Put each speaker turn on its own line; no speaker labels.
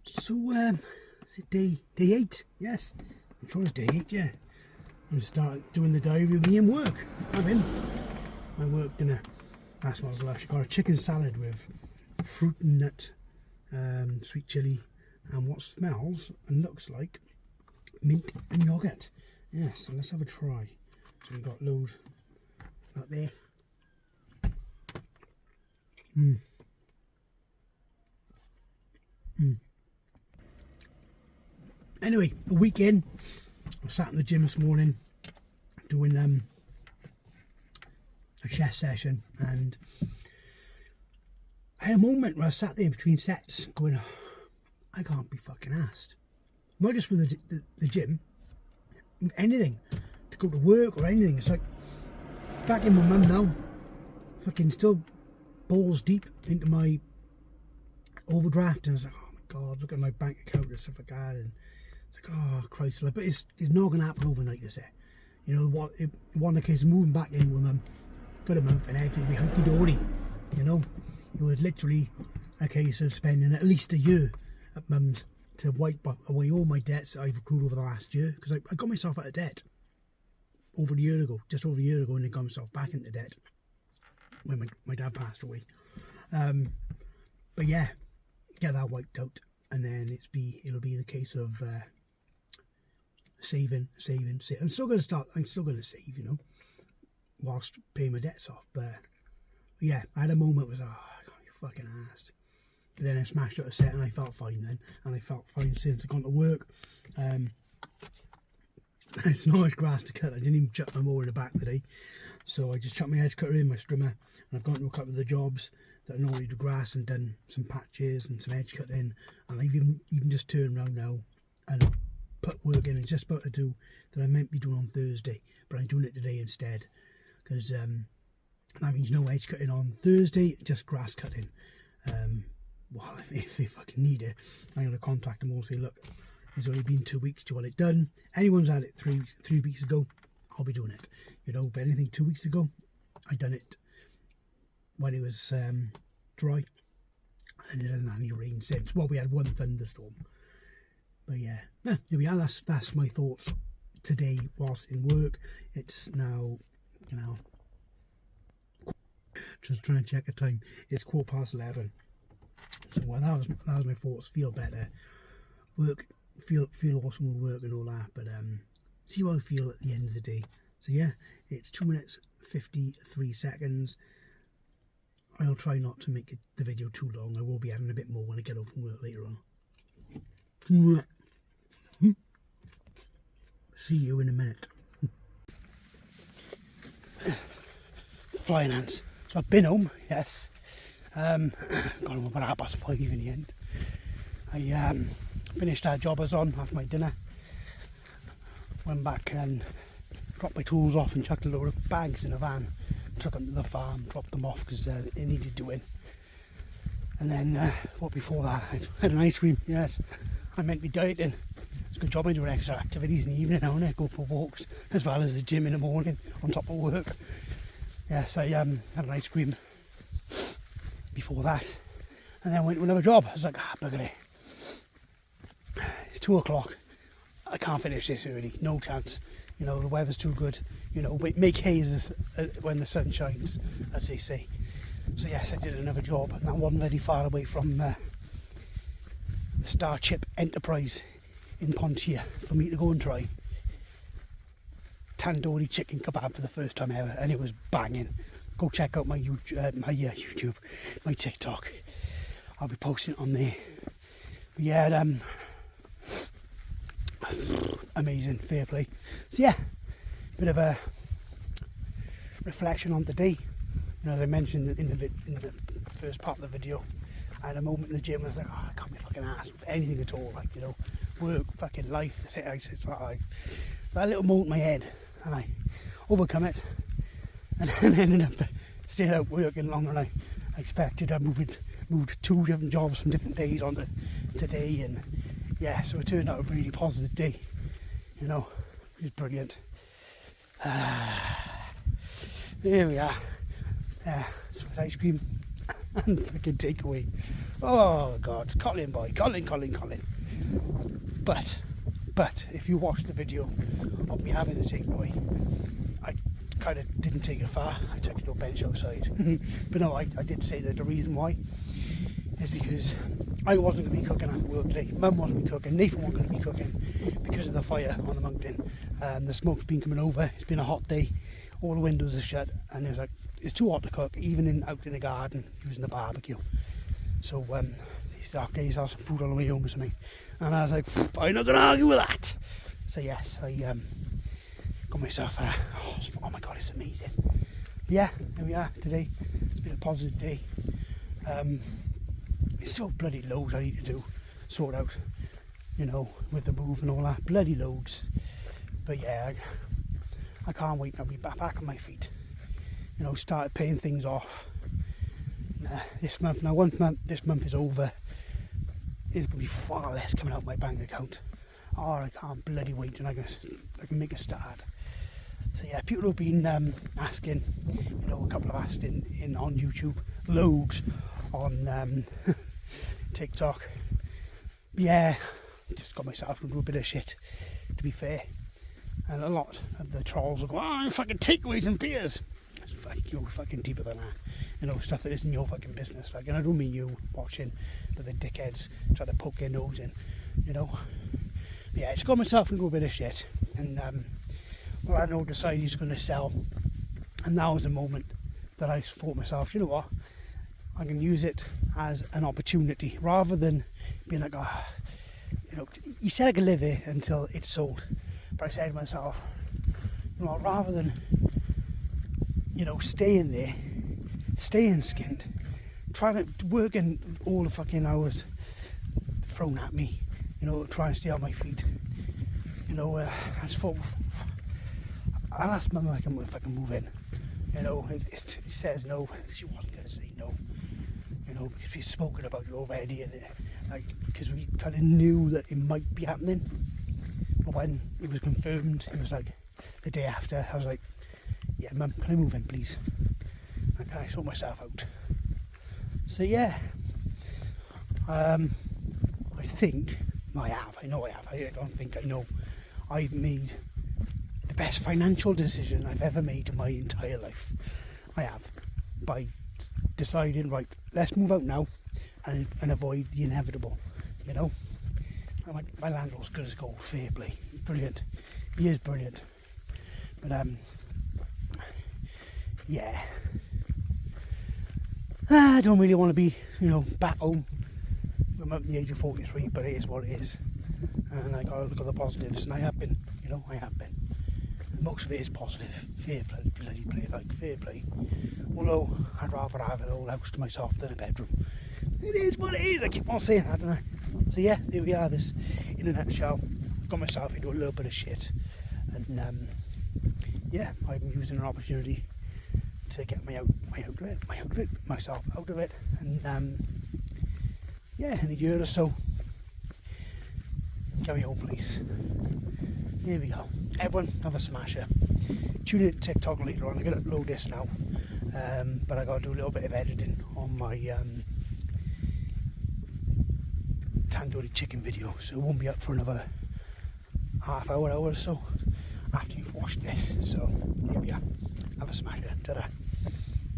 So, is it day 8? Yes, I'm sure it's day 8, yeah. I'm going to start doing the diary with me and work. I'm in. My work dinner. That's what I was lush. I got a chicken salad with fruit and nut, sweet chilli, and what smells and looks like mint and yoghurt. Yes, so let's have a try. So we've got loads out there. Anyway, a weekend. I sat in the gym this morning doing a chest session, and I had a moment where I sat there between sets going, I can't be fucking asked. Not just with the gym, anything, to go to work or anything. It's like back in my mum now, fucking still balls deep into my overdraft, and I was like, oh my god, look at my bank account and stuff like that, and it's like, oh Christ, but it's not going to happen overnight, is it? You know what? One of the cases moving back in with mum for a month and everything will be hunky dory. You know, it was literally a case of spending at least a year at mum's to wipe away all my debts that I've accrued over the last year, because I got myself out of debt over a year ago, just over a year ago, and then got myself back into debt when my dad passed away. But yeah, get that wiped out, and then it'll be the case of saving. I'm still going to save, you know, whilst paying my debts off. But yeah, I had a moment where I was like, oh, I can't be fucking arsed. But then I smashed out a set and I felt fine then, and I felt fine since I gone to work. It's not much grass to cut. I didn't even chuck my mower in the back today, so I just chucked my edge cutter in, my strimmer, and I've gone to a couple of the jobs that I normally do grass and done some patches and some edge cutting, and I've even just turned around now and put work in and just about to do that I meant to be doing on Thursday, but I'm doing it today instead, because that means no edge cutting on Thursday, just grass cutting. Well, if they fucking need it, I'm going to contact them all and say, look, it's only been 2 weeks to want it done. Anyone's had it three weeks ago, I'll be doing it. You know, but anything 2 weeks ago, I done it when it was dry, and it hasn't had any rain since. Well, we had one thunderstorm. But yeah, no, here we are. That's my thoughts today whilst in work. It's now, you know, just trying to check the time. It's 11:15. So well, that was my thoughts. Feel better, work, feel awesome with work and all that. But see how I feel at the end of the day. So yeah, it's 2 minutes 53 seconds. I'll try not to make the video too long. I will be adding a bit more when I get home from work later on. See you in a minute. Flying ants. So I've been home, yes. Got home about 5:30 in the end. I finished our job I was on after my dinner. Went back and dropped my tools off and chucked a load of bags in a van. Took them to the farm, dropped them off because they needed doing. And then, what before that, I had an ice cream, yes. I meant to be dieting. It's a good job I do extra activities in the evening now, and I go for walks, as well as the gym in the morning, on top of work. Yes, I had an ice cream before that, and then went to another job. I was like, bugger it. It's 2 o'clock. I can't finish this early, no chance. You know, the weather's too good. You know, make haze when the sun shines, as they say. So yes, I did another job, and that wasn't very far away from the Starship Enterprise in Pontier for me to go and try. Tandoori chicken kebab for the first time ever, and it was banging. Go check out my YouTube, my TikTok. I'll be posting it on there. But yeah, amazing, fair play. So yeah, bit of a reflection on the day. You know, as I mentioned in the first part of the video, I had a moment in the gym. I was like, oh, I can't be fucking asked for anything at all. Like, you know, work, fucking life. That little moment in my head, and I overcome it, and then ended up staying out working longer than I expected. I moved 2 different jobs from different days onto today, and yeah, so it turned out a really positive day. You know, it was brilliant. Here we are. So it's ice cream and fucking takeaway. Oh God, Colin boy, Colin. But if you watch the video of me having the takeaway, I kind of didn't take it far. I took it to a bench outside. But no, I did say that the reason why is because I wasn't going to be cooking after work today. Mum wasn't going to be cooking, Nathan wasn't going to be cooking because of the fire on the mountain. The smoke's been coming over. It's been a hot day. All the windows are shut, and it was like, it's too hot to cook, even out in the garden using the barbecue. So these dark days have some food on the way home or something. And I was like, I'm not going to argue with that. So yes, I got myself oh my God, it's amazing. But yeah, here we are today. It's been a positive day. It's so bloody loads I need to sort out, you know, with the move and all that. Bloody loads. But yeah, I can't wait. I'll be back on my feet. You know, started paying things off this month. Now, once this month is over, there's going to be far less coming out of my bank account. Oh, I can't bloody wait, and I can make a start. So yeah, people have been asking, you know, a couple have asked in on YouTube, loads on TikTok. But yeah, just got myself into a bit of shit, to be fair. And a lot of the trolls will go, oh, fucking takeaways and beers. You're fucking deeper than that. You know, stuff that isn't your fucking business. Like, and I don't mean you watching, but the dickheads try to poke their nose in, you know. Yeah, I just got myself into a bit of shit. And, well, I know decided he's going to sell. And now is the moment that I thought myself, you know what, I can use it as an opportunity rather than being like, oh, you know, you said I could live here until it's sold. But I said to myself, you know, rather than, you know, staying there, staying skinned, trying to work in all the fucking hours thrown at me, you know, trying to stay on my feet, you know, I just thought, I'll ask Mum if I can move in, you know. It says no, she wasn't going to say no, you know, because we've spoken about it already, and like, because we kind of knew that it might be happening. But when it was confirmed, it was like the day after, I was like, yeah, Mum, can I move in, please? And can I sort myself out? So yeah, I think I have. I know I have. I don't think I know. I've made the best financial decision I've ever made in my entire life. I have, by deciding, right, let's move out now and avoid the inevitable, you know. My landlord's good as gold, fair play, brilliant. He is brilliant. But yeah, I don't really want to be, you know, back home. I'm at the age of 43, but it is what it is. And I gotta look at the positives, and I have been, you know, I have been. Most of it is positive. Fair play, bloody play, like fair play. Although I'd rather have an old house to myself than a bedroom. It is what it is. I keep on saying that, don't I? So yeah, there we are. This, in a nutshell, I've got myself into a little bit of shit, and yeah, I'm using an opportunity to get myself out of it, and yeah, in a year or so, get me home, please. Here we go. Everyone, have a smasher. Tune in to TikTok later on. I'm going to upload this now, but I got to do a little bit of editing on my tandoori chicken video, so it won't be up for another half hour or so after you've watched this. So here we are. Have a smasher. Ta-da.